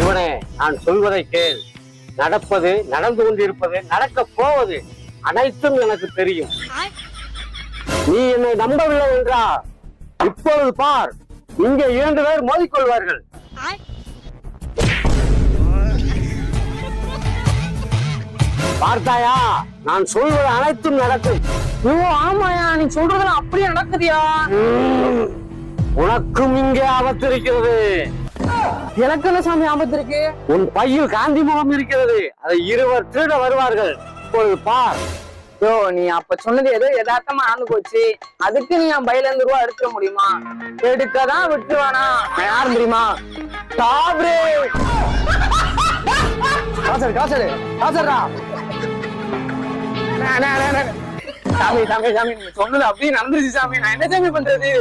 இவனே, நான் சொல்வதை கேள். நடப்பது, நடந்து கொண்டிருப்பது, நடக்க போவது அனைத்தும் எனக்கு தெரியும். நீ என்னை நம்பவில்லை என்றா இப்பொழுது பார், இங்கே 2 பேர் மோதிக்கொள்வார்கள். பார்த்தாயா? நான் சொல்வது அனைத்தும் நடக்கும். ஓ ஆமாயா, நீ சொல்றதெல்லாம் அப்படியே நடக்குதியா? உனக்கும் இங்கே ஆபத்து இருக்கிறது. எனக்கு என்ன சாமி ஆபத்து இருக்கு? உன் பையில் காந்தி முகம் இருக்கிறது. அதை 2 திருட வருவார்கள். இப்பொழுது பார். யோ, நீ அப்ப சொன்னது ஏதோ யதார்த்தமா ஆண்டு போச்சு. அதுக்கு நீ என் பையில இருந்து ரூபா எடுக்க முடியுமா? எடுக்கதான் விட்டுருவானா? நான் யாரும் தெரியுமா? சாப்பிடு காசு காசு காசுடா. சாமி சாமி சாமி, நீங்க சொன்னது அப்படியே நடந்துருச்சு சாமி. நான் என்ன சாமி பண்றது?